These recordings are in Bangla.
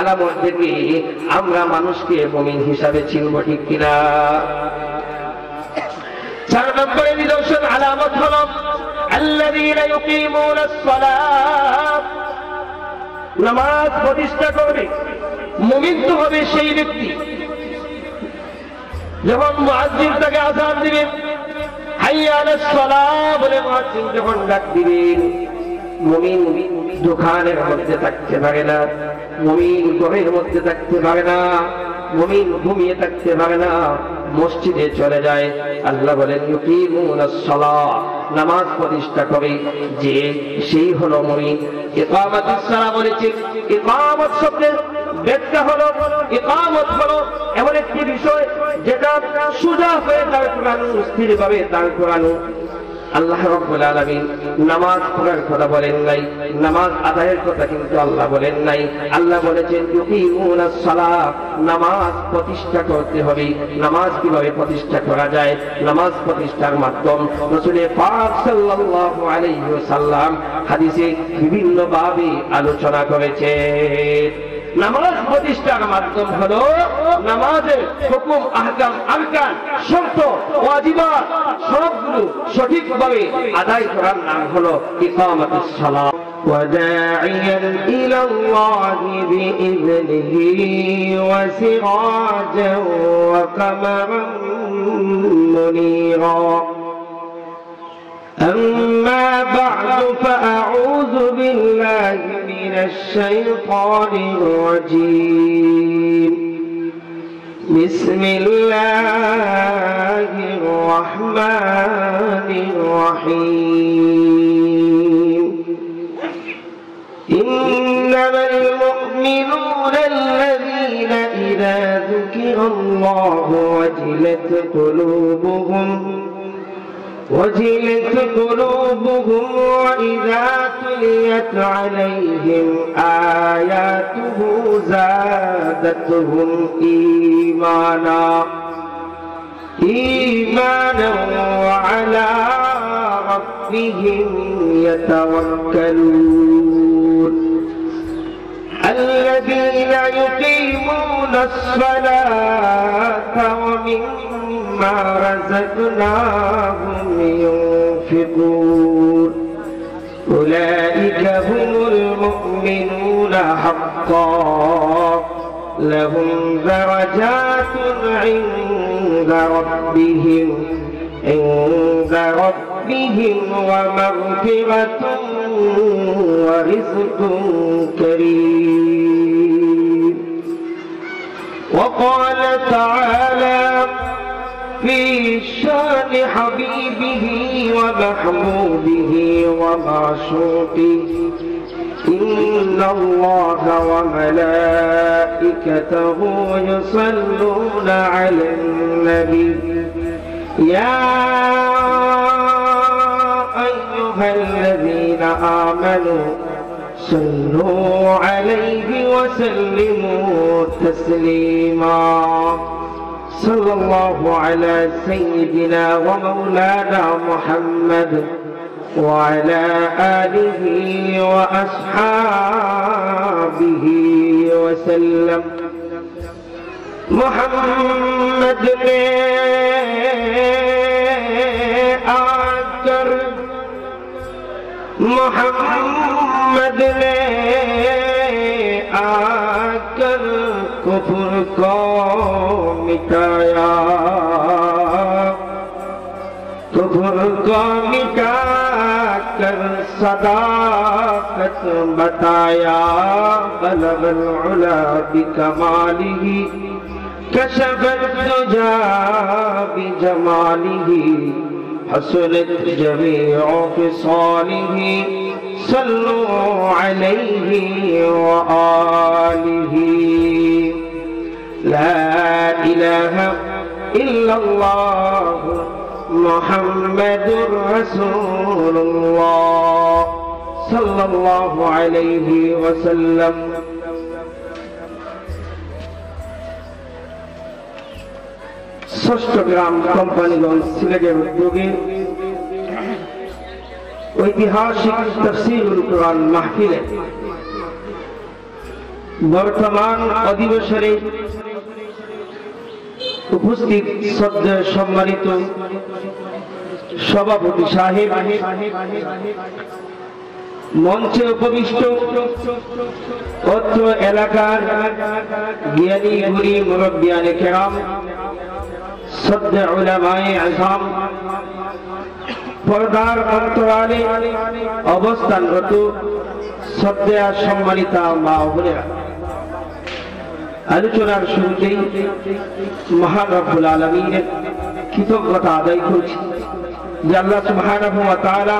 আলামত দেখে আমরা মানুষকে মুমিন হিসাবে চিনব, ঠিক কিনা? 4 নম্বরে নিদর্শন আলামত হলো আল্লাযীনা ইউকিমুনাস সালাত, নামাজ প্রতিষ্ঠা করবে। মুমিন তো হবে সেই ব্যক্তি যখন মুয়াজ্জিন তাকে আযান দিবেন, হাইয়া আলাস সালাহ বলে মুয়াজ্জিন যখন ডাক দিবেন, মুমিন দোকানের মধ্যে থাকতে পারে না, মুমিন ঘরের মধ্যে থাকতে পারে না, মুমিন ঘুমিয়ে থাকতে পারে না, মসজিদে চলে যায়। আল্লাহ বলেন ইউকিমুনাস সালাহ, নামাজ প্রতিষ্ঠা করে যে সেই হলো মুমিন। ইকামাতুস সালাহ বলেছে, ইকামত শব্দের ব্যাখ্যা হলো, ইকামত হলো এমন একটি বিষয় যেটা সোজা হয়ে দাঁড় করানো, স্থিরভাবে দাঁড় করানো। আল্লাহ রাব্বুল আলামিন নামাজ পড়ার কথা বলেন নাই, নামাজ আদায়ের কথা কিন্তু আল্লাহ বলেন নাই। আল্লাহ বলেছেন ইউকিমুনাস সালাহ, নামাজ প্রতিষ্ঠা করতে হবে। নামাজ কিভাবে প্রতিষ্ঠা করা যায়? নামাজ প্রতিষ্ঠার মাধ্যম রাসূল পাক সাল্লাল্লাহু আলাইহি ওয়াসাল্লাম হাদিসে বিভিন্ন ভাবে আলোচনা করেছেন। নামাজ প্রতিষ্ঠার মাধ্যম হলো নামাজের হুকুম, আহকাম, আরকান, শর্ত, ওয়াজিবাত সবগুলো সঠিকভাবে আদায় করার নাম হলো ইকামাতুস সালাহ। وداعيا إلى الله بإذنه وسراجا وقمرا منيرا. أما بعد فأعوذ بالله من الشيطان الرجيم. بسم الله الرحمن الرحيم. إنما المؤمنون الذين إذا ذكر الله وجلت قلوبهم وإذا تليت عليهم آياته زادتهم إيمانا وعلى ربهم يتوكلون. الذين يقيمون الصلاة ومما رزقناهم ينفقون. أولئك هم المؤمنون حقا، لهم درجات عند ربهم ومغفرة ورزق كريم. وقال تعالى في شان حبيبه ومحبوبه ومعشوقه: إن الله وملائكته يصلون على النبي يا أيها الذين آمنوا صلوا عليه وسلموا تسليما. صلى الله على سيدنا ومولانا محمد وعلى آله وأصحابه وسلم. محمد نے آکر کفر کو مٹایا، کفر کو مٹا کر صداقت بتایا. بلغ العلا بکمالہ کشف الدجى بجماله، حسنت جميع خصاله. صلوا عليه وآله. لا إله إلا الله محمد رسول الله صلى الله عليه وسلم. ষষ্ঠগ্রাম কোম্পানিগঞ্জ সিলেটের উদ্যোগে ঐতিহাসিক তাফসীরুল কুরআন মাহফিলে বর্তমান অধিবেশনে উপস্থিত শ্রদ্ধেয় সম্মানিত সভাপতি সাহেব, মঞ্চে উপবিষ্ট অত্র এলাকার জ্ঞানী গুণী মুরব্বিয়ানে কেরাম, শ্রদ্ধেয় উলামায়ে আযম, পর্দার অন্তরালে অবস্থানরত শ্রদ্ধেয় সম্মানিতা মা ও বোনেরা, আলোচনার শুরুতেই মহান রব্বুল আলামিনের কৃতজ্ঞতা আদায় করছি যে আল্লাহ সুবহানাহু ওয়া তাআলা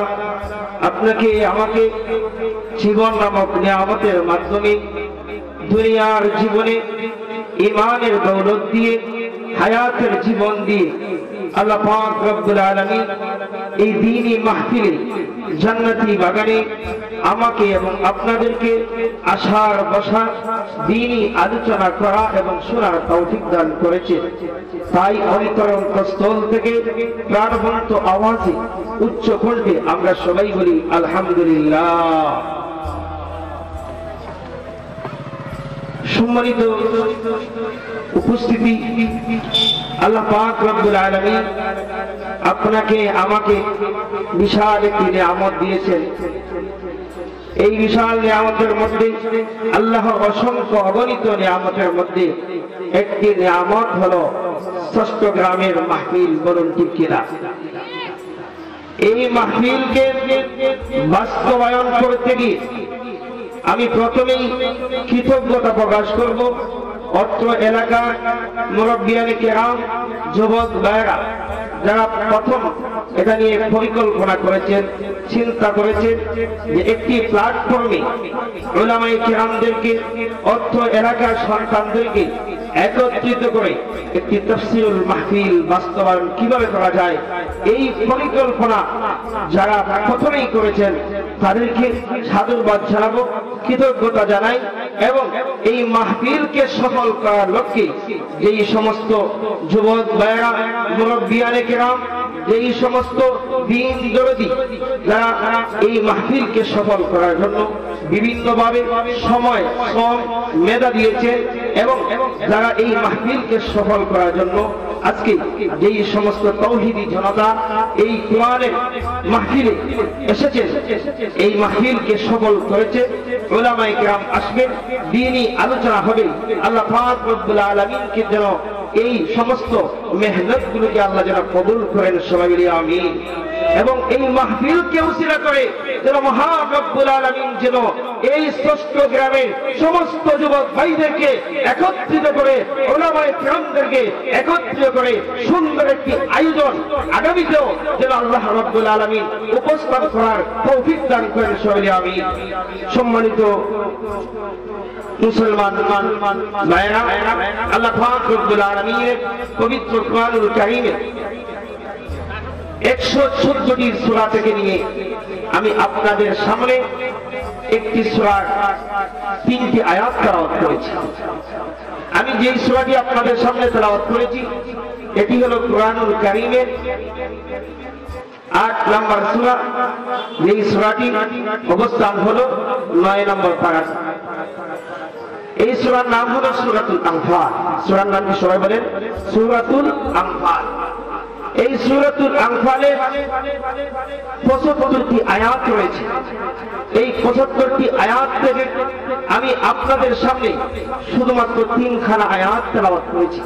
আপনাকে আমাকে জীবন নামক নিয়ামতের মাধ্যমে দুনিয়ার জীবনে ঈমানের দৌলত দিয়ে, হায়াতের জীবন দিয়ে আল্লাহ পাক রব্বুল আলামিন এই দ্বীনি মাহফিলে, জান্নাতি বাগানে আমাকে এবং আপনাদেরকে আসার বসার, দ্বীনি আলোচনা করা এবং শোনার তৌফিক দান করেছে। তাই অন্তরস্থল থেকে প্রাণবন্ত আওয়াজে, উচ্চ কণ্ঠে আমরা সবাই বলি আলহামদুলিল্লাহ। সম্মানিত উপস্থিতি, আল্লাহ পাক রব্বুল আলামিন আপনাকে আমাকে বিশাল একটি নিয়ামত দিয়েছেন। এই বিশাল নিয়ামতের মধ্যে, আল্লাহর অসংখ্য অগণিত নিয়ামতের মধ্যে একটি নিয়ামত হলো ষষ্ঠ গ্রামের মাহফিল। বলুন ঠিক কিনা? এই মাহফিলকে বাস্তবায়ন করতে গিয়ে আমি প্রথমেই কৃতজ্ঞতা প্রকাশ করব অত্র এলাকার মুরব্বিয়ানে কেরাম, যুবক ভাইরা, যারা প্রথম এটা নিয়ে পরিকল্পনা করেছেন, চিন্তা করেছেন যে একটি প্ল্যাটফর্মে উলামায়ে কেরামদেরকে, অত্র এলাকার সন্তানদেরকে একত্রিত করে একটি তাফসীরুল মাহফিল বাস্তবায়ন কিভাবে করা যায়, এই পরিকল্পনা যারা প্রথমেই করেছেন তাদেরকে সাধুবাদ জানাবো, কৃতজ্ঞতা জানাই। এবং এই মাহফিলকে সফল করার লক্ষ্যে যেই সমস্ত যুবক ভাইরা, মুরব্বিয়ানে কেরাম, যেই সমস্ত দ্বীন দরদি যারা এই মাহফিলকে সফল করার জন্য বিভিন্নভাবে সময়, শ্রম, মেধা দিয়েছেন, এবং যারা এই মাহফিলকে সফল করার জন্য আজকে যেই সমস্ত তাওহীদি জনতা এই কোরআনের মাহফিলে এসেছেন, এই মাহফিলকে সফল করেছে। উলামায়ে কেরাম আসবেন, দ্বীনি আলোচনা হবে। আল্লাহ পাক রব্বুল আলামিনকে যেন এই সমস্ত মেহনতগুলোকে আল্লাহ যেন কবুল করেন, সবাই বলি আমিন। এবং এই মাহফিলকে উসিলা করে যেন মহান রব্বুল আলামিন যেন এই ষষ্ঠ গ্রামের সমস্ত যুবক ভাইদেরকে একত্রিত করে, উলামায়ে কেরামদেরকে একত্রিত করে সুন্দর একটি আয়োজন আগামীতেও যেন আল্লাহ রব্বুল আলামিন উপস্থাপন করার তৌফিক দান করেন, সবাই বলি আমিন। সম্মানিত মুসলমান ভাইরা, আল্লাহ পাক রব্বুল আলামিনের পবিত্র কোরআনুল কারীমের 114টি সূরা থেকে নিয়ে আমি আপনাদের সামনে একটি সূরার 3টি আয়াত তেলাওয়াত করেছি। আমি যেই সূরাটি আপনাদের সামনে তেলাওয়াত করেছি এটি হলো কোরআনুল কারীমের 8 নম্বর সূরা। এই সূরাটি অবস্থান হলো 9 নম্বর পারা। এই সূরার নাম হলো সূরাতুল আনফাল। সূরার নাম কি সবাই বলেন? সূরাতুল আনফাল। এই সূরাতুল আনফালে 75টি আয়াত রয়েছে। এই 75টি আয়াত থেকে আমি আপনাদের সামনে শুধুমাত্র 3খানা আয়াত তেলাওয়াত করেছি।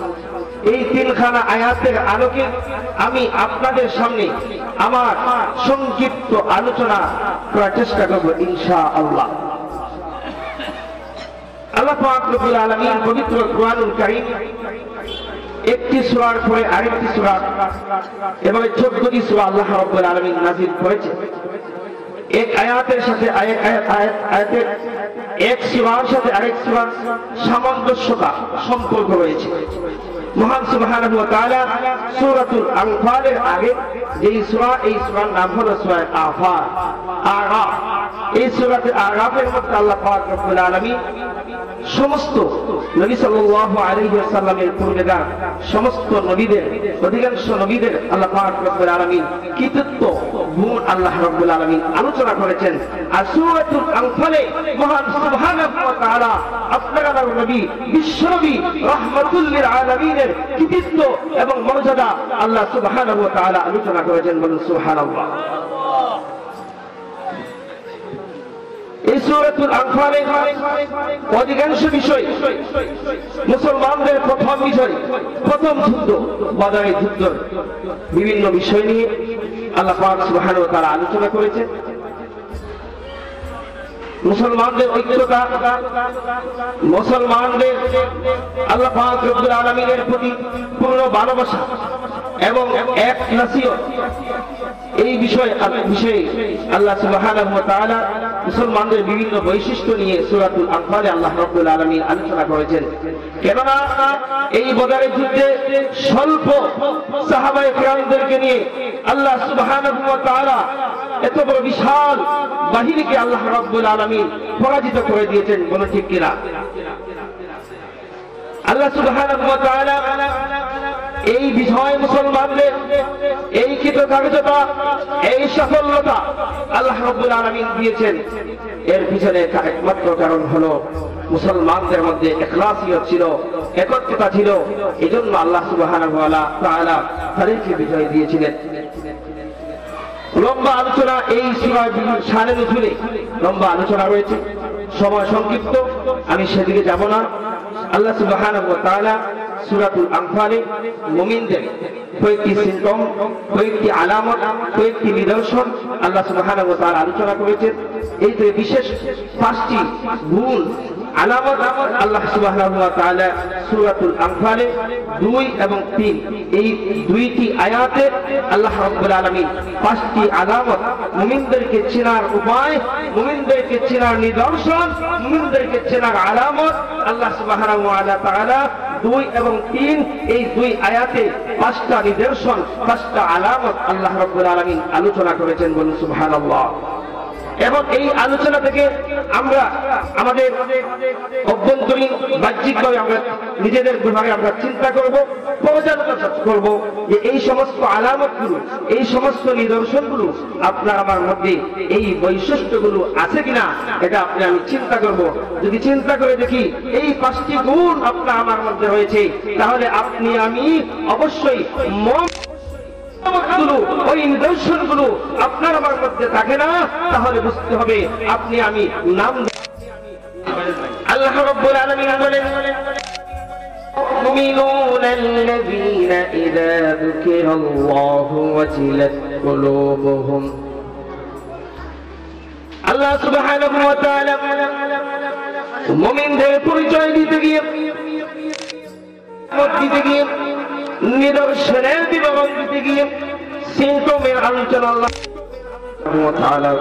এই 3খানা আয়াতের আলোকে আমি আপনাদের সামনে আমার সংক্ষিপ্ত আলোচনা করার চেষ্টা করব ইনশাআল্লাহ। আল্লাহ পাক রব্বুল আলামিন পবিত্র কোরআনুল কারীম একটি সূরার পরে আরেকটি সূরা, এভাবে 14টি সূরা আল্লাহ রাব্বুল আলামিন নাযিল করেছে। এক আয়াতের সাথে আয়াতের এক সূরার সাথে আরেক সূরার সামঞ্জস্যতা সম্পর্ক রয়েছে। মহান সুবহানাহু ওয়া তাআলা সূরাতুল আনফালের আগে যেই সূরা, এই সূরার নাম হলো সূরা আরাফ। এই সূরাতে আরাফের মধ্যে আল্লাহ পাক রব্বুল আলামিন সমস্ত নবী সাল্লাল্লাহু আলাইহি ওয়াসাল্লামের পূর্বেকার সমস্ত নবীদের অধিকাংশ নবীদের আল্লাহ পাক রব্বুল আলামিন কৃতিত্ব গুণ আল্লাহ রব্বুল আলামিন আলোচনা করেছেন। আর সূরাতুল আনফালে মহান সুবহানাহু ওয়া তাআলা আপনার নবী বিশ্বনবী রাহমাতুল লিল আলামিনের কৃতিত্ব এবং মর্যাদা আল্লাহ সুবহানাহু ওয়া তাআলা আলোচনা করেছেন। বলুন সুবহানাল্লাহ। এই সূরাতুল আনফালে অধিকাংশ বিষয় মুসলমানদের প্রথম বিষয়, প্রথম যুদ্ধ বদরের যুদ্ধের বিভিন্ন বিষয় নিয়ে আল্লাহ পাক সুবহানাহু ওয়া তাআলা আলোচনা করেছেন। মুসলমানদের ঐক্যতা, মুসলমানদের আল্লাহ পাক রব্বুল আলামিনের প্রতি পূর্ণ ভালোবাসা এবং এক নসিহত, এই বিষয়ে আল্লাহ সুবহানাহু ওয়া তাআলা মুসলমানদের বিভিন্ন বৈশিষ্ট্য নিয়ে সূরাতুল আনফালে আল্লাহ রাব্বুল আলামিন আলোচনা করেছেন। কেননা এই বদরের যুদ্ধে স্বল্প সাহাবায়ে কিরামদেরকে নিয়ে আল্লাহ সুবহানাহু ওয়া তাআলা এত বড় বিশাল বাহিনীকে আল্লাহ রাব্বুল আলামিন পরাজিত করে দিয়েছেন। কোন ঠিক কিনা? আল্লাহ সুবহানাহু ওয়া তাআলা এই বিজয় মুসলমানদের এই কৃতকার্যতা, এই সাফল্যতা আল্লাহ রাব্বুল আলামিন দিয়েছেন। এর পিছনে একমাত্র কারণ হলো মুসলমানদের মধ্যে ইখলাসিয়ত ছিল, একত্রতা ছিল। এজন্য আল্লাহ সুবহানাহু ওয়া তাআলা তাদেরকে বিজয় দিয়েছিলেন। লম্বা আলোচনা এই সূরার শানে নুজুলে লম্বা আলোচনা রয়েছে, সময় সংক্ষিপ্ত, আমি সেদিকে যাব না। আল্লাহ সুবহানাহু ওয়া তাআলা সূরাতুল আনফালে মুমিনদের কয়েকটি সিম্পটম, কয়েকটি আলামত, কয়েকটি নিদর্শন আল্লাহ সুবহানাহু ওয়া তাআলা আলোচনা করেছেন। এই যে বিশেষ 5টি গুণ আলামত আল্লাহ সুবহানাহু ওয়া তাআলা সূরাতুল আনফালে 2 এবং 3 এই 2টি আয়াতে আল্লাহ রাব্বুল আলামিন 5টি আলামত, মুমিনদেরকে চেনার উপায়, মুমিনদেরকে চেনার নিদর্শন, মুমিনদেরকে চেনার আলামত আল্লাহ সুবহানাহু ওয়া তাআলা 2 এবং 3 এই 2 আয়াতে 5টা নিদর্শন, 5টা আলামত আল্লাহ রাব্বুল আলামিন আলোচনা করেছেন। বলুন সুবহানাল্লাহ। এবং এই আলোচনা থেকে আমরা আমাদের অভ্যন্তরীণ বাহ্যিকভাবে আমরা নিজেদের বিভাগে আমরা চিন্তা করব, পর্যালোচনা করব যে এই সমস্ত আলামতগুলো, এই সমস্ত নিদর্শনগুলো আপনার আমার মধ্যে এই বৈশিষ্ট্যগুলো আছে কিনা এটা আপনি আমি চিন্তা করব। যদি চিন্তা করে দেখি এই 5টি গুণ আপনার আমার মধ্যে রয়েছে, তাহলে আপনি আমি অবশ্যই ওই নিদর্শনগুলো আপনার আমার মধ্যে থাকে না, তাহলে বুঝতে হবে আপনি আমি নাম। আল্লাহ রাব্বুল আলামিন বলেন المؤمنون الذين إذا ذكر الله وجلت قلوبهم। আল্লাহ সুবহানাহু ওয়া তাআলা মুমিনদের পরিচয় দিতে গিয়ে নিদর্শনের বিবরণ দিতে গিয়ে সিম্পটমের আলোচনা আল্লাহ সুবহানাহু ওয়া তাআলা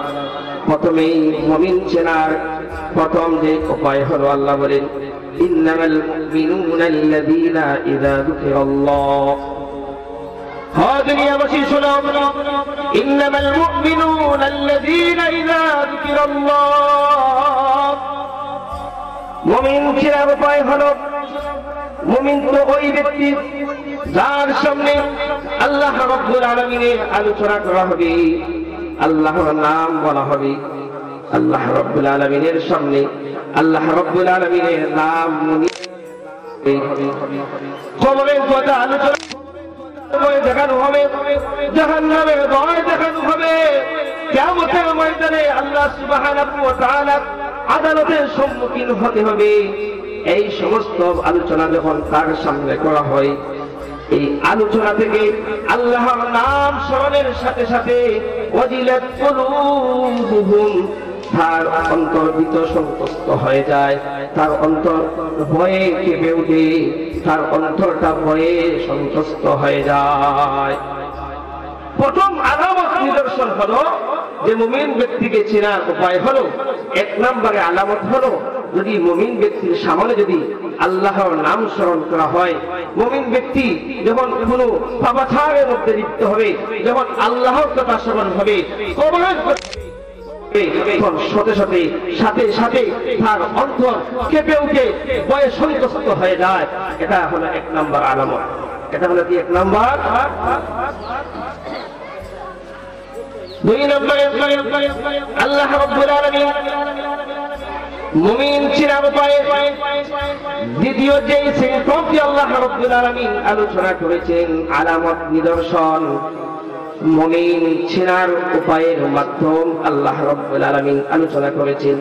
প্রথমেই মুমিন চেনার প্রথম যে উপায় হলো আল্লাহ বলেন ইন্নামাল মুমিনুনা আল্লাযীনা ইযা যুকিরাল্লাহ। হ্যাঁ দুনিয়াবাসী শোনো, ইন্নামাল মুমিনুনা আল্লাযীনা ইযা যুকিরাল্লাহ। মুমিন চেনার উপায় হলো, মুমিন তো ওই ব্যক্তি যার সামনে আল্লাহ রাব্বুল আলামিনের আলোচনা করা হবে, আল্লাহর নাম বলা হবে। আল্লাহ রাব্বুল আলামিনের সামনে আল্লাহ রাব্বুল আলামিনের নাম কবরের কথা আলোচনা দেখানো হবে, জাহান্নামের ভয় দেখানো হবে, কিয়ামতের ময়দানে আল্লাহ সুবহানাহু ওয়া তাআলা আদালতের সম্মুখীন হতে হবে। এই সমস্ত আলোচনা যখন তার সামনে করা হয়, এই আলোচনা থেকে আল্লাহর নাম স্মরণের সাথে সাথে ওয়াজিলাত কুলুবুহুম, তার অন্তর ভীত সন্তুষ্ট হয়ে যায়, তার অন্তর ভয়ে কেঁপে ওঠে, তার অন্তরটা ভয়ে সন্তুষ্ট হয়ে যায়। প্রথম আলামত নিদর্শন হলো যে মুমিন ব্যক্তিকে চেনার উপায় হলো, 1 নম্বরে আলামত হলো যদি মুমিন ব্যক্তির সামনে যদি আল্লাহর নাম স্মরণ করা হয়, মুমিন ব্যক্তি যখন কোনো পাপাচারের মধ্যে লিপ্ত হবে, যখন আল্লাহর কথা স্মরণ হবে, কবরের সাথে সাথে সাথে সাথে তার অন্তর কেঁপে উঠে ভয়ে সন্ত্রস্ত হয়ে যায়। এটা হলো 1 নম্বর আলামত। এটা হলো কি 1 নম্বর। 2 নম্বরে আল্লাহ রাব্বুল আলামিন মুমিন চিনার উপায়ে দ্বিতীয় যে সিম্পটমটি আল্লাহ রাব্বুল আলামিন আলোচনা করেছেন, আলামত নিদর্শন মুমিন চিনার উপায়ের মাধ্যম আল্লাহ রাব্বুল আলামিন আলোচনা করেছেন।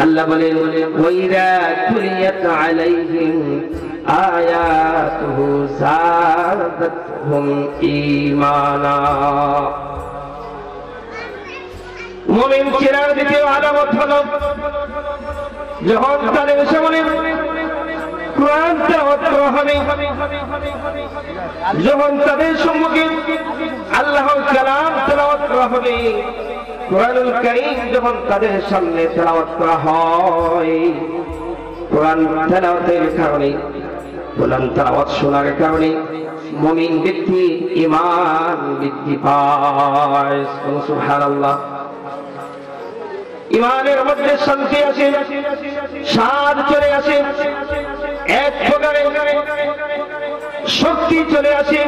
আল্লাহ বলেন ওয়াইদা তুলিয়াত আলাইহিম আয়াতুহু যাদাতহুম ঈমানা। মুমিন চিনার দ্বিতীয় আলামত হলো যখন তাদের সামনে কোরআন তেলাওয়াত করা হবে, যখন তাদের সম্মুখে আল্লাহর কালাম তেলাওয়াত করা হবে, কোরআনুল কারীম যখন তাদের সামনে তেলাওয়াত করা হয়, কোরআন তেলাওয়াতের কারণে, কোরআন তেলাওয়াত শোনার কারণে মুমিন ব্যক্তি ঈমান বৃদ্ধি পায়। সুবহানাল্লাহ। ঈমানের মধ্যে শান্তি আসে, স্বাদ চলে আসে, এক প্রকারের শক্তি চলে আসে।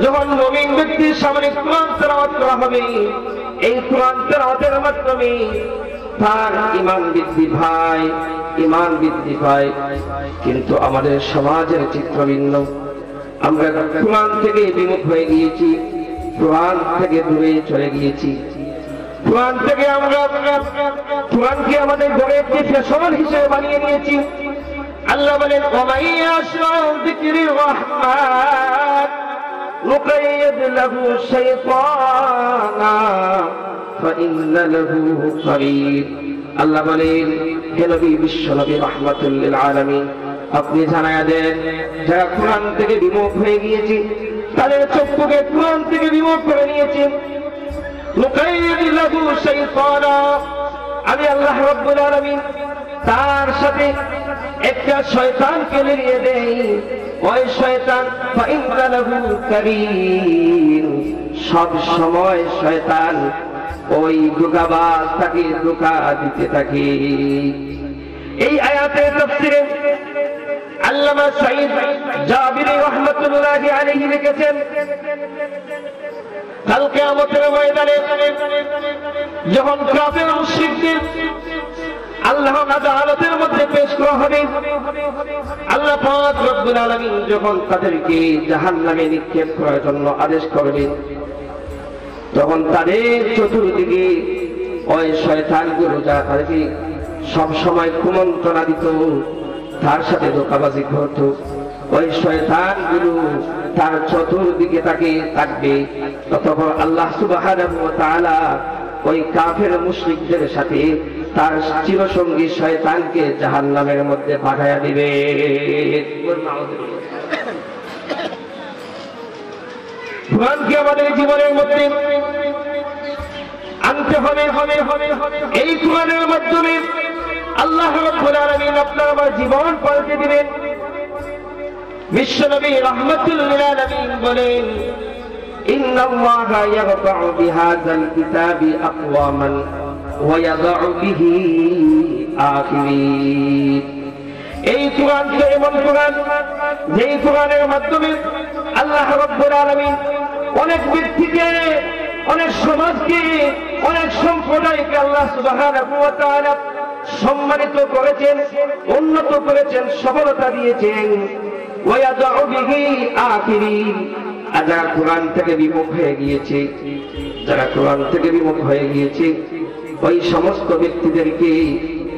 যখন মুমিন ব্যক্তির সামনে কোরআন তেলাওয়াত করা হবে, এই কোরআন তেলাওয়াতের মাধ্যমে তার ঈমান বৃদ্ধি পায়, ঈমান বৃদ্ধি পায়। কিন্তু আমাদের সমাজের চিত্র ভিন্ন। আমরা কোরআন থেকে বিমুখ হয়ে গিয়েছি, কোরআন থেকে দূরে চলে গিয়েছি। কোরআন থেকে আমরা কোরআনকে আমাদের ঘরে একটি ফ্যাশন হিসেবে বানিয়ে নিয়েছি। আল্লাহ বলেন ওয়ামাই ইয়াশরাউ যিকরির রাহমান নুকাইয়িদ লাহু শাইতানা ফাইন্না লাহু করিন। আল্লাহ বলেন হে নবী, বিশ্ব নবী রাহমাতুল লিল আলামিন, আপনি জানায়া দেন যারা কোরআন থেকে বিমুখ হয়ে গিয়েছে, তাদের চক্ষুকে কোরআন থেকে বিমুখ করে নিয়েছে। আমি আল্লাহ রাব্বুল আলামিন তার সাথে একটা শয়তানকে মিলিয়ে দেই। ওই শয়তান ফাইন্না লাহু কারীন, সব সময় শয়তান ওই ধোঁকাবাজ তাকে ধোঁকা দিতে থাকে। এই আয়াতের তাফসীরে আল্লামা সাঈদ জাবিরি রাহমাতুল্লাহি আলাইহি লিখেছেন, কাল কিয়ামতের ময়দানে যখন কাফের মুশরিকদের আল্লাহর আদালতের মধ্যে পেশ করা হবে, আল্লাহ পাক রব্বুল আলামিন যখন তাদেরকে জাহান্নামে নিক্ষেপ করার জন্য আদেশ করবেন, তখন তাদের চতুর্দিকে ওই শয়তানগুলো যারা তাদেরকে সবসময় কুমন্ত্রণা দিত, তার সাথে ধোঁকাবাজি করত, ওই শয়তানগুলো তার চতুর্দিকে তাকে থাকবে। ততক্ষণ আল্লাহ সুবহানাহু ওয়া তাআলা ওই কাফের মুশরিকদের সাথে তার চিরসঙ্গী শয়তানকে জাহান্নামের মধ্যে পাঠাইয়া দিবে। কোরআনকে আমাদের জীবনের মধ্যে আনতে হবে। এই কোরআনের মাধ্যমে আল্লাহ রাব্বুল আলামিন আপনার আমার জীবন পাল্টে দিবেন। বিশ্বনবী রাহমাতুল লিল আলামিন বলেন, ইন্নাল্লাহা ইয়ারফা'ু বিহাযাল কিতাবি আকওয়ামান ওয়া ইয়াযউ বিহি আখিরিন। এই কোরআন তো এমন কোরআন, যেই কোরআনের মাধ্যমে আল্লাহ রাব্বুল আলামিন অনেক ব্যক্তিকে, অনেক সমাজকে, অনেক সম্প্রদায়কে আল্লাহ সুবহানাহু ওয়া তাআলা সম্মানিত করেছেন, উন্নত করেছেন, সফলতা দিয়েছেন। ওয়ায়াদউ বিহি আখিরিন, যারা কোরআন থেকে বিমুখ হয়ে গিয়েছে, যারা কোরআন থেকে বিমুখ হয়ে গিয়েছে, ওই সমস্ত ব্যক্তিদেরকে,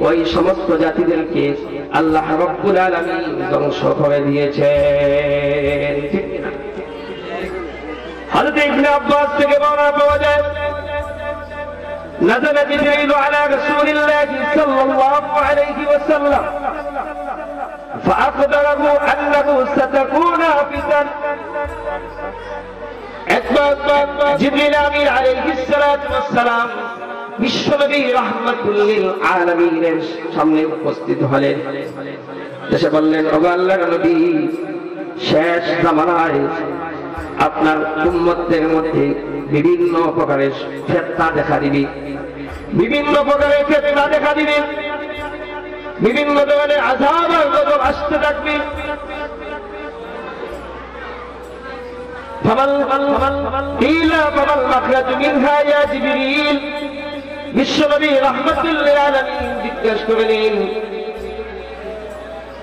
ওই সমস্ত জাতিদেরকে আল্লাহ রাব্বুল আলামিন ধ্বংস করে দিয়েছেন। হযরত ইবনে আব্বাস থেকে বর্ণনা পাওয়া যায়, نزل جبريل على رسول الله صلى الله عليه وسلم فأخبره أنه ستكون فتن। একবার জিবরিল আমিন আলাইহিস সালাতু ওয়াস সালাম বিশ্বনবী রাহমাতুল লিল আলামিনের সামনে উপস্থিত হলেন। এসে বললেন, ওগো আল্লাহর নবী, শেষ জামানায় আপনার উম্মতের মধ্যে বিভিন্ন প্রকারের ফিতনা দেখা দিবে, বিভিন্ন প্রকারের ফিতনা দেখা দিবে, বিভিন্ন ধরনের আযাব আর গজব আসতে থাকবে। বিশ্বনবী রাহমাতুল্লিল আলামিন জিজ্ঞাসা করলেন,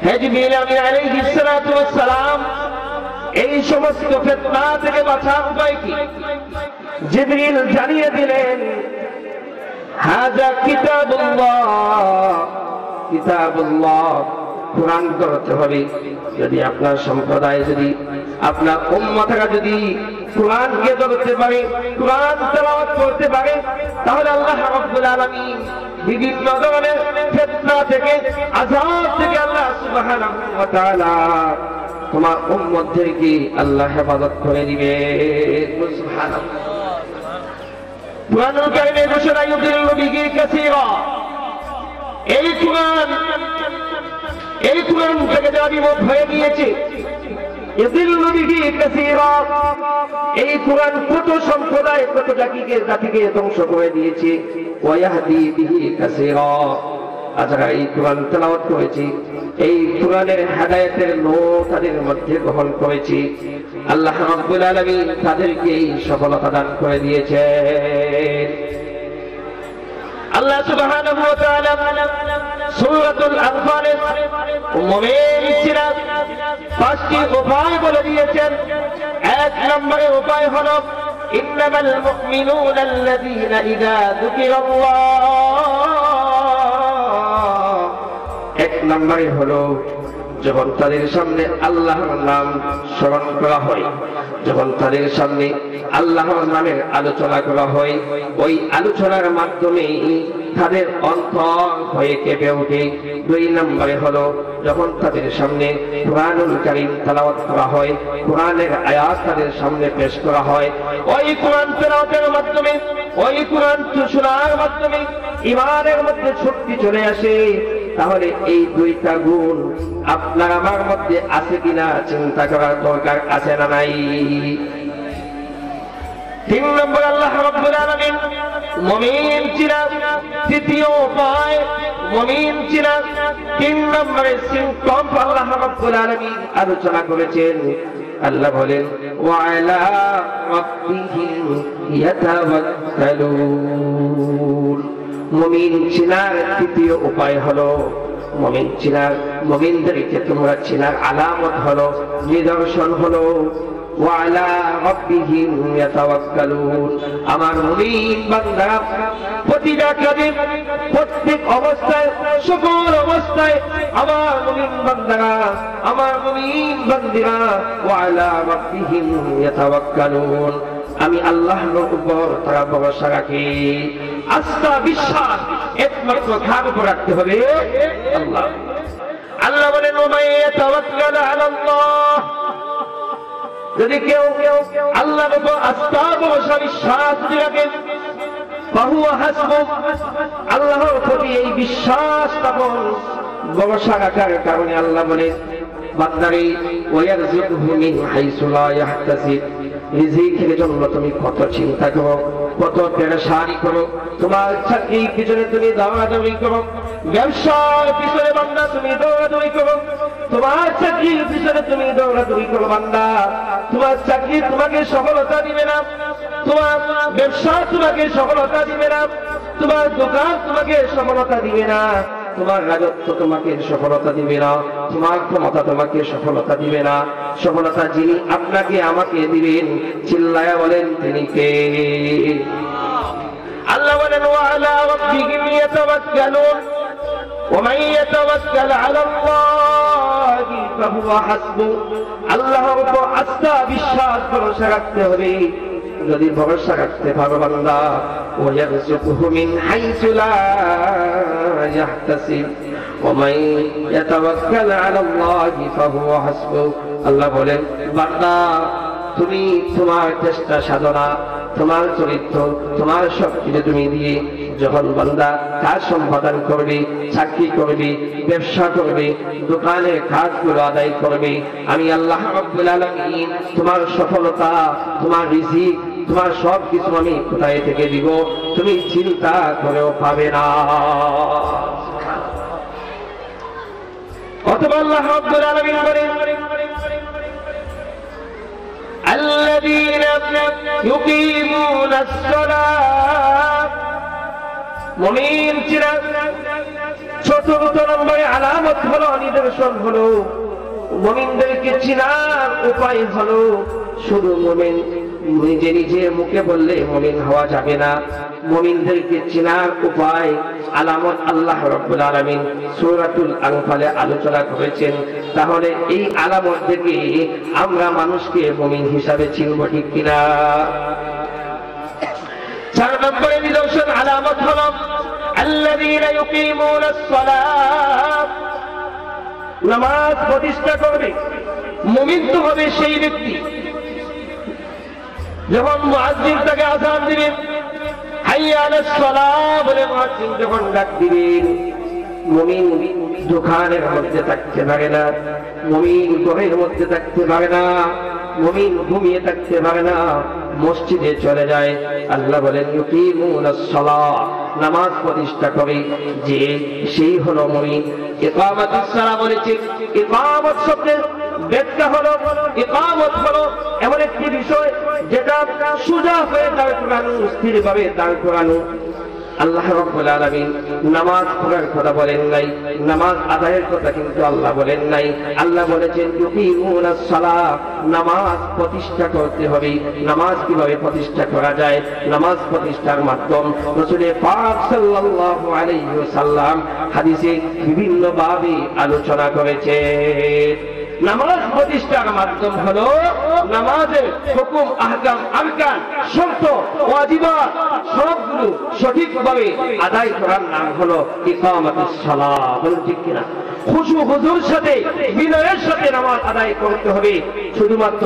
হে জিবরিল আমিন আলাইহিস সালাতু ওয়াস সালাম, এই সমস্ত ফিতনা থেকে বাঁচার উপায় কি? জিবরিল জানিয়ে দিলেন, হাযা কিতাবুল্লাহ, কিতাবুল্লাহ, কুরআন করতে হবে। যদি আপনার সম্প্রদায়, যদি আপনার উম্মতরা যদি কুরআনকে ধরতে পারে, কুরআন তেলাওয়াত করতে পারে, তাহলে আল্লাহ রাব্বুল আলামিন বিভিন্ন ধরনের ফিতনা থেকে, আযাব থেকে আল্লাহ সুবহানাহু ওয়া তাআলা তোমার উম্মতদেরকে আল্লাহ হেফাজত করে দিবে। সুবহানাল্লাহ। কুরআনুল কারীমে ঘোষণা, ইউদিল্লু বিহি কাসীরা, এই কুরআন থেকে যারা বিমুখ হয়ে গিয়েছে, ইউদিল্লু বিহি কাসীরা, এই কুরআন কত সম্প্রদায়, কত জাতিকে ধ্বংস করে দিয়েছে। ওয়া ইয়াহদি বিহি কাসীরা, যারা এই কুরআন তেলাওয়াত করেছে, এই কুরআনের হেদায়েতের নূর তাদের মধ্যে গ্রহণ করেছে, আল্লাহ রাব্বুল আলামিন তাদেরকে এই সফলতা দান করে দিয়েছে। আল্লাহ সুবহানাহু ওয়া তাআলা সূরাতুল আনফালে মুমিনরা পাঁচটি উপায় বলে দিয়েছেন। এক নম্বরে উপায় হলো, ইন্নামাল মুমিনুনা আল্লাযীনা ইযা যুকিরাল্লাহ, এক নম্বরে হলো যখন তাদের সামনে আল্লাহর নাম স্মরণ করা হয়, যখন তাদের সামনে আল্লাহর নামের আলোচনা করা হয়, ওই আলোচনার মাধ্যমে তাদের অন্তর হয়ে কেঁপে ওঠে। দুই নম্বরে হলো যখন তাদের সামনে কুরআনুল কারীম তেলাওয়াত করা হয়, কুরআনের আয়াত তাদের সামনে পেশ করা হয়, ওই কুরআন তেলাওয়াতের মাধ্যমে, ওই কুরআন শোনার মাধ্যমে ঈমানের মধ্যে শক্তি চলে আসে। তাহলে এই দুইটা গুণ আপনার আমার মধ্যে আছে কিনা চিন্তা করার দরকার আছে না নাই? তিন নম্বর, আল্লাহ রাব্বুল আলামিন মুমিন চিনা, তৃতীয় উপায় মুমিন চিনা, তিন নম্বরে সিম্পটম আল্লাহ রাব্বুল আলামিন আলোচনা করেছেন। আল্লাহ বলেন, ওয়া আলা রাব্বিহিম ইয়াতাওয়াক্কালুন। মুমিন চিনার তৃতীয় উপায় হলো, মুমিন চিনার, মুমিনদেরকে তোমরা চিনার আলামত হলো, নিদর্শন হলো, ওয়া আলা রাব্বিহিম ইয়াতাওয়াক্কালুন। আমার মুমিন বান্দারা প্রতিটা কাজে, প্রত্যেক অবস্থায়, সকল অবস্থায় আমার মুমিন বান্দারা, আমার মুমিন বান্দিরা ওয়া আলা রাব্বিহিম ইয়াতাওয়াক্কালুন, আমি আল্লাহর উপর তারা ভরসা রাখে। আস্থা, বিশ্বাস একমাত্র কার উপর রাখতে হবে? আল্লাহ। আল্লাহ বলেন, ওয়া মান ইয়াতাওয়াক্কাল আলাল্লাহ, যদি কেউ আল্লাহর উপর আস্থা, ভরসা, বিশ্বাস রাখে, ফাহুয়া হাসবুহ, আল্লাহর প্রতি এই বিশ্বাস স্থাপন, ভরসা রাখার কারণে আল্লাহ বলেন, বান্দারে ওয়ারযুকহু মিন হাইসু লা ইয়াহতাসিব, রিজিকের জন্য তুমি কত চিন্তা করো, কত পেরেশানি করো, তোমার চাকরির পিছনে তুমি দৌড়াদৌড়ি করো, ব্যবসার পিছনে বান্দা তুমি দৌড়াদৌড়ি করো, তোমার চাকরির পিছনে তুমি দৌড়াদৌড়ি করো বান্দা, তোমার চাকরি তোমাকে সফলতা দিবে না, তোমার ব্যবসা তোমাকে সফলতা দিবে না, তোমার দোকান তোমাকে সফলতা দিবে না, তোমার রাজত্ব তোমাকে সফলতা দিবে না, তোমার ক্ষমতা তোমাকে সফলতা দিবে না। সফলতা যিনি আপনাকে আমাকে দিবেন, চিল্লায়া বলেন তিনি কে? আল্লাহ বলেন, ওয়া আলা রাব্বিহিম ইয়াতাওয়াক্কালুন, ওয়া মান ইয়াতাওয়াক্কাল আলাল্লাহি ফাহুয়া হাসবুহ, আল্লাহর উপর আস্থা, বিশ্বাস, ভরসা রাখতে হবে। যদি ভরসা রাখতে পারো বান্দা, ওয়ারযুকহু মিন হাইসু লা ইয়াহতাসিব, ওয়া মান ইয়াতাওয়াক্কাল আলাল্লাহি ফাহুয়া হাসবুহ, আল্লাহ বলেন, বান্দা তুমি তোমার চেষ্টা সাধনা, তোমার চরিত্র, তোমার সবকিছু তুমি দিয়ে যখন বান্দা কাজ সম্পাদন করবে, চাকরি করবে, ব্যবসা করবে, দোকানের কাজগুলো আদায় করবে, আমি আল্লাহ রাব্বুল আলামিন তোমার সফলতা, তোমার রিজিক, তোমার সব কিছু আমি কোথায় থেকে দিব, তুমি চিন্তা করেও পাবে না। অথবা আল্লাহ রাব্বুল আলামিন বলেন, আল্লাযীনা ইউকিমুনাস সালাত, মুমিন যারা চতুর্থ নম্বরে আলামত হলো, নিদর্শন হলো, মুমিনদেরকে চিনার উপায় হলো, শুধু মুমিন নিজে নিজে মুখে বললে মুমিন হওয়া যাবে না। মুমিনদেরকে চিনার উপায় আলামত আল্লাহ রাব্বুল আলামিন সূরাতুল আনফালে আলোচনা করেছেন। তাহলে এই আলামত থেকে আমরা মানুষকে মুমিন হিসাবে চিনব, ঠিক কিনা? 4 নম্বরে নিদর্শন আলামত হলো আল্লাযীনা ইউকিমুনাস সালাত, নামাজ প্রতিষ্ঠা করবে। মুমিন তো হবে সেই ব্যক্তি যখন মুয়াজ্জিন তাকে আযান দিবেন, হাইয়া আলাস সালাহ বলে মুয়াজ্জিন যখন ডাক দিবেন, মুমিন দোকানের মধ্যে থাকতে পারে না, মুমিন ঘরের মধ্যে থাকতে পারে না, মুমিন ঘুমিয়ে থাকতে পারে না, মসজিদে চলে যায়। আল্লাহ বলেন ইউকিমুনাস সালাহ, নামাজ প্রতিষ্ঠা করে যে সেই হলো মুমিন। ইকামাতুস সালাহ বলেছে, ইকামত শব্দের ব্যাখ্যা হলো, ইকামত হলো এমন একটি বিষয় যেটা সোজা হয়ে দাঁড় করানো, স্থিরভাবে দাঁড় করানো। আল্লাহ রাব্বুল আলামিন নামাজ পড়ার কথা বলেন নাই, নামাজ আদায়ের কথা কিন্তু আল্লাহ বলেন নাই। আল্লাহ বলেছেন ইউকিমুনাস সালাহ, নামাজ প্রতিষ্ঠা করতে হবে। নামাজ কিভাবে প্রতিষ্ঠা করা যায়? নামাজ প্রতিষ্ঠার মাধ্যম রাসূল পাক সাল্লাল্লাহু আলাইহি ওয়াসাল্লাম হাদিসে বিভিন্ন ভাবে আলোচনা করেছেন। নামাজ প্রতিষ্ঠার মাধ্যম হলো নামাজের হুকুম, আহকাম, আরকান, শর্ত, ওয়াজিবাত সবগুলো সঠিকভাবে আদায় করার নাম হলো ইকামাতুস সালাহ। বলুন ঠিক কিনা? খুশু হুজুর সাথে, বিনয়ের সাথে নামাজ আদায় করতে হবে। শুধুমাত্র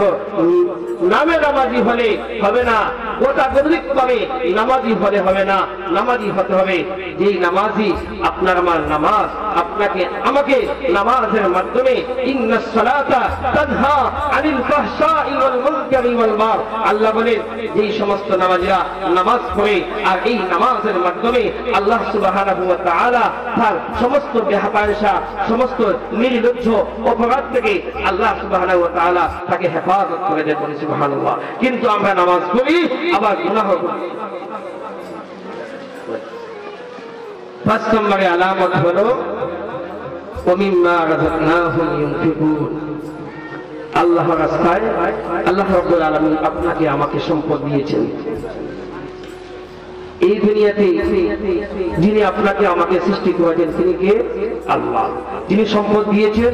নামে নামাজি হলে হবে না, গোটাগতিকভাবে নামাজি হলে হবে না। নামাজি হতে হবে যেই নামাজি আপনার আমার নামাজ আপনাকে আমাকে নামাজের মাধ্যমে ইন্নাস সালাতা তানহা আনিল ফাহশাই ওয়াল মুনকারি ওয়াল বাগ, আল্লাহ বলেন যেই সমস্ত নামাজিরা নামাজ পড়ে আর এই নামাজের মাধ্যমে আল্লাহ সুবহানাহু ওয়া তাআলা তার সমস্ত বেহায়াপনা, সমস্ত নির্লজ্জ অপরাধ থেকে আল্লাহ সুবহানাহু ওয়া তাআলা তাকে হেফাজত করে দেন। সুবহানাল্লাহ। কিন্তু আমরা নামাজ পড়ি আবার গুনাহ করি। 5 নম্বরে আলামত হলো ওমিম্মা রাযাকনাহুম ইউনফিকুন, আল্লাহর রাস্তায় আল্লাহ রাব্বুল আলামিন আপনাকে আমাকে সম্পদ দিয়েছেন। এই দুনিয়াতে যিনি আপনাকে আমাকে সৃষ্টি করেছেন তিনি কে? আল্লাহ। যিনি সম্পদ দিয়েছেন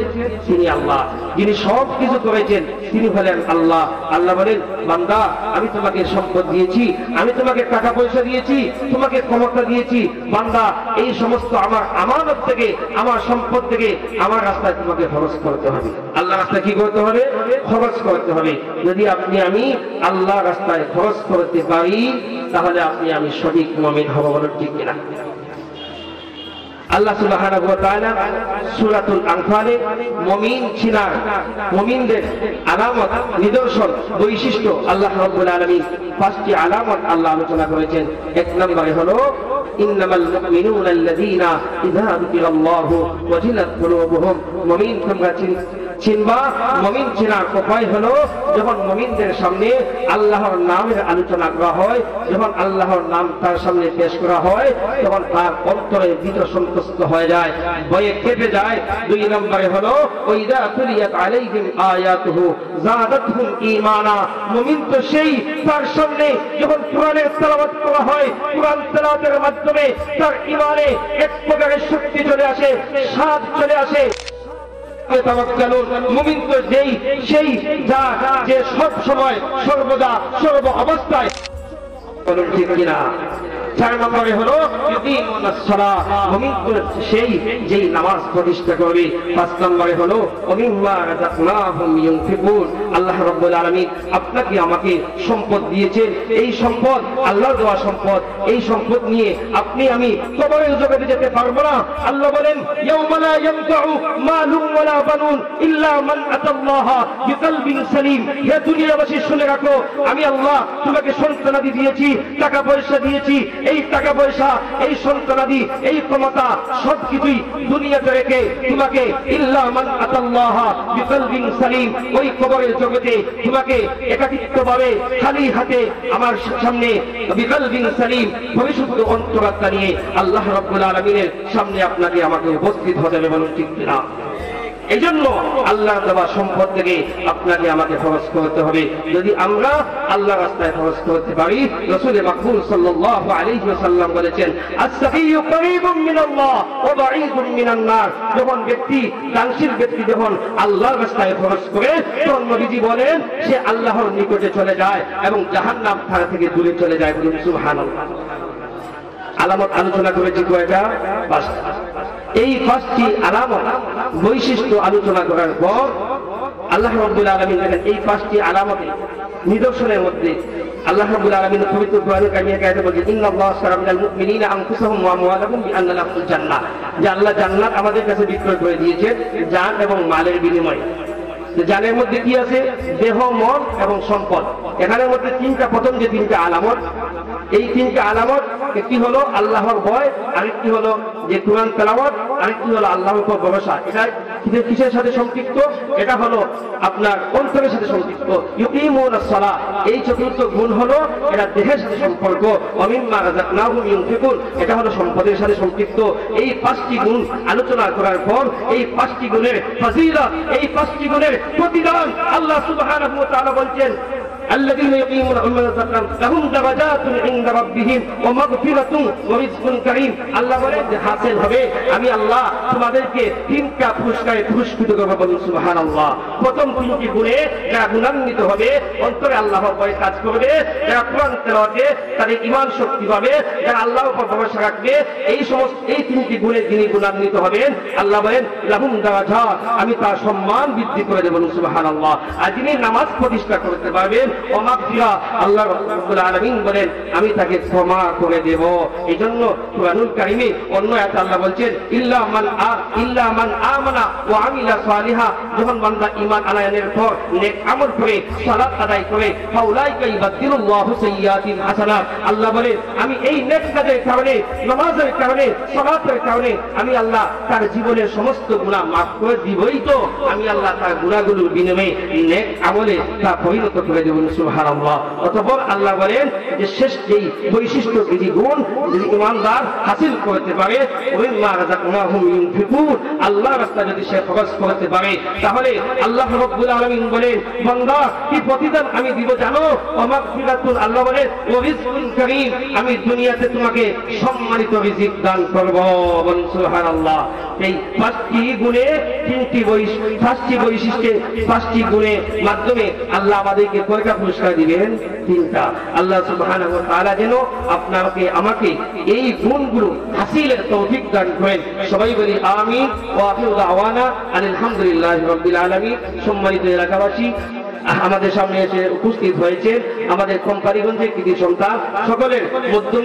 তিনি আল্লাহ, যিনি সব কিছু করেছেন তিনি হলেন আল্লাহ। আল্লাহ বলেন বান্দা আমি তোমাকে সম্পদ দিয়েছি, আমি তোমাকে টাকা পয়সা দিয়েছি, তোমাকে ক্ষমতা দিয়েছি, বান্দা এই সমস্ত আমার আমানত থেকে, আমার সম্পদ থেকে আমার রাস্তায় তোমাকে খরচ করতে হবে। আল্লাহ রাস্তায় কি করতে হবে? খরচ করতে হবে। যদি আপনি আমি আল্লাহ রাস্তায় খরচ করতে পারি তাহলে আপনি আমি সঠিক মুমিন হব। বলুন ঠিক কিনা? আল্লাহ সুবহানাহু ওয়া তাআলা সূরাতুল আনফালে মুমিন চিনার, মুমিনদের আলামত, নিদর্শন, বৈশিষ্ট্য আল্লাহ রাব্বুল আলামিন 5টি আলামত আল্লাহ আলোচনা করেছেন। 1 নম্বরে হলো ইন্নামাল মুমিনুনা আল্লাযীনা ইযা যুকিরাল্লাহু ওয়াজিলাত কুলুবুহুম, মুমিন তোমরা চিনবা। মুমিন চিনার উপায় হলো যখন মুমিনদের সামনে আল্লাহর নামের আলোচনা করা হয়, যখন আল্লাহর নাম তার সামনে পেশ করা হয় তখন তার অন্তরে ভীত সন্তুষ্ট হয়ে যায়, ভয়ে কেঁপে যায়। 2 নম্বরে হলো ওয়াইদা তুলিয়াত আলাইহিম আয়াতুহু যাদাতহুম ঈমানা, মুমিন তো সেই তার সামনে যখন কোরআনের তেলাওয়াত করা হয়, কোরআন তেলাওয়াতের মাধ্যমে তার ঈমানে এক প্রকারের শক্তি চলে আসে, সাধ চলে আসে। মুমিন তো সেই যা যে সব সময় সর্বদা সর্ব অবস্থায়। ঠিক কিনা? 4 নম্বরে হলো ইউকিমুনাস সালাহ, মুমিন সেই যেই নামাজ প্রতিষ্ঠা করবে। 5 নম্বরে হলো ওমিম্মা রাযাকনাহুম ইউনফিকুন, আল্লাহ রাব্বুল আলামিন আপনাকে আমাকে সম্পদ দিয়েছেন, এই সম্পদ আল্লাহর দেওয়া সম্পদ, এই সম্পদ নিয়ে আপনি আমি কবরের জগতে যেতে পারবো না। আল্লাহ বলেন ইয়াউমা লা ইয়ানফাউ মালুন ওয়ালা বানুন ইল্লা মান আতাল্লাহা বিকলবিন সালিম। হে দুনিয়াবাসী শুনে রাখো, আমি আল্লাহ তোমাকে সন্তানাদি দিয়েছি, টাকা পয়সা দিয়েছি, এই টাকা পয়সা, এই সন্তানাদি, এই ক্ষমতা সবকিছুই দুনিয়াতে রেখে তোমাকে ইল্লা মান আতাল্লাহা বিকলবিন সালিম, ওই কবরের জগতে তোমাকে একাকিত্বভাবে খালি হাতে আমার সামনে বিকলবিন সালিম পরিশুদ্ধ অন্তরাত্মা নিয়ে আল্লাহ রাব্বুল আলামিনের সামনে আপনাকে আমাকে উপস্থিত হতে হবে। বলুন ঠিক কিনা? এই জন্য আল্লাহ দেওয়া সম্পদ থেকে আপনাকে আমাকে খরচ করতে হবে। যদি আমরা আল্লাহ রাস্তায় খরচ করতে পারি, রাসূল মাকবুল সাল্লাল্লাহু আলাইহি ওয়াসাল্লাম বলেছেন আস-সাকিয়্যু করিবুম মিনাল্লাহ ওয়া বাঈদুম মিনান নার। যখন ব্যক্তি, দানশীল ব্যক্তি যখন আল্লাহর রাস্তায় খরচ করে, তখন নবীজি বলেন সে আল্লাহর নিকটে চলে যায় এবং জাহান্নাম থেকে দূরে চলে যায়। বলুন সুবহানাল্লাহ। আলামত আলোচনা করেছি কয়টা? 5টা। এই 5টি আলামত বৈশিষ্ট্য আলোচনা করার পর আল্লাহ রাব্বুল আলামিন দেখেন এই 5টি আলামতে নিদর্শনের মধ্যে আল্লাহ রাব্বুল আলামিন পবিত্র কোরআনে কারিমে আয়াতে বলেছেন ইন্নাল্লাহা আশতারা মিনাল মুমিনিনা আনফুসাহুম ওয়া আমওয়ালাহুম বিআন্না লাহুমুল জান্নাহ, যে আল্লাহ জান্নাত আমাদের কাছে বিক্রয় করে দিয়েছেন জান এবং মালের বিনিময়ে। জানের মধ্যে কি আছে? দেহ, মন এবং সম্পদ। এখানের মধ্যে প্রথম যে 3টা আলামত, এই 3টা আলামত, একটি হলো আল্লাহর ভয়, আরেকটি হলো যে কুরআন তেলাওয়াত, আরেকটি হলো আল্লাহর উপর ভরসা। এটা কিসের সাথে সম্পৃক্ত? এটা হলো আপনার অন্তরের সাথে সম্পৃক্ত। ইউকিমুনাস সালাহ, এই চতুর্থ গুণ হলো এটা দেহের সাথে সম্পর্ক। ওমিম্মা রাযাকনাহুম ইউনফিকুন, এটা হলো সম্পদের সাথে সম্পৃক্ত। এই 5টি গুণ আলোচনা করার পর এই 5টি গুণের ফজিলত, এই 5টি গুণের প্রতিদান আল্লাহ সুবহানাহু ওয়া তাআলা বলছেন الذين يقيمون لهم درجات عند ربهم ومغفرة ورزق كريم। আল্লাহ বলেন যে হাসিল হবে, আমি আল্লাহ তোমাদেরকে 3টা পুরস্কারে পুরস্কৃত করব। বলুন সুবহানাল্লাহ। প্রথম 3টি গুণে যারা গুণান্বিত হবে, অন্তরে আল্লাহর ভয় কাজ করবে, যারা কোরআন তেলাওয়াতে তাদের ঈমান শক্তি পাবে, যারা আল্লাহর উপর ভরসা রাখবে, এই 3টি গুণে যিনি গুণান্বিত হবেন, আল্লাহ বলেন লাহুম দারাজাত, আমি তার সম্মান বৃদ্ধি করে দেব। বলুন সুবহানাল্লাহ। আর যিনি নামাজ প্রতিষ্ঠা করতে পারবেন, আল্লাহ রাব্বুল আলামিন বলেন আমি তাকে ক্ষমা করে দেব। এই জন্য কুরআনুল কারীমে অন্য আয়াতে আল্লাহ বলছেন ইল্লা মান আমানা ওয়া আমিলা সালিহা, যখন বান্দা ঈমান আনয়নের পর নেক আমল করে সালাত আদায় করে ফাউলাইকা ইবাদদিলুল্লাহু সাইয়্যাতিন হাসানাত, আল্লাহ বলেন আমি এই নেক কাজের কারণে, নামাজের কারণে, সালাতের কারণে আমি আল্লাহ তার জীবনের সমস্ত গুনাহ মাফ করে দিবই, তো আমি আল্লাহ তার গুনাহগুলোর বিনিময়ে নেক আমলে তা পরিণত করে দেব। সুবহানাল্লাহ। অতঃপর আল্লাহ বলেন যে শেষ যেই বৈশিষ্ট্য, যে গুণ যদি ঈমানদার হাসিল করতে পারে, ওমিম্মা রাযাকনাহুম ইউনফিকুন, আল্লাহর রাস্তায় যদি সে খরচ করতে পারে, তাহলে আল্লাহ রাব্বুল আলামিন বলেন বান্দা কি প্রতিদান আমি দিব জানো? ওয়া মাগফিরাতুন, আল্লাহ বলেন ওয়া রিজকুন কারীম, আমি দুনিয়াতে তোমাকে সম্মানিত রিজিক দান করব। বলুন সুবহানাল্লাহ। এই 5টি গুণে 5টি বৈশিষ্ট্যে 5টি গুণের মাধ্যমে আল্লাহ আমাদেরকে কয়টা পুরস্কার দিবেন? 3টা। আল্লাহ সুবহানাহু ওয়া তাআলা যেন আপনাকে আমাকে এই গুণগুলো হাসিলের তৌফিক দান করেন। সবাই বলি আমিন। ওয়া আখিরু দাওয়ানা আলহামদুলিল্লাহি রাব্বিল আলামিন। সম্মানিত এলাকাবাসী, আমাদের সামনে এসে উপস্থিত হয়েছে আমাদের কোম্পানিগঞ্জের কৃতি সন্তান, সকলের মধ্যে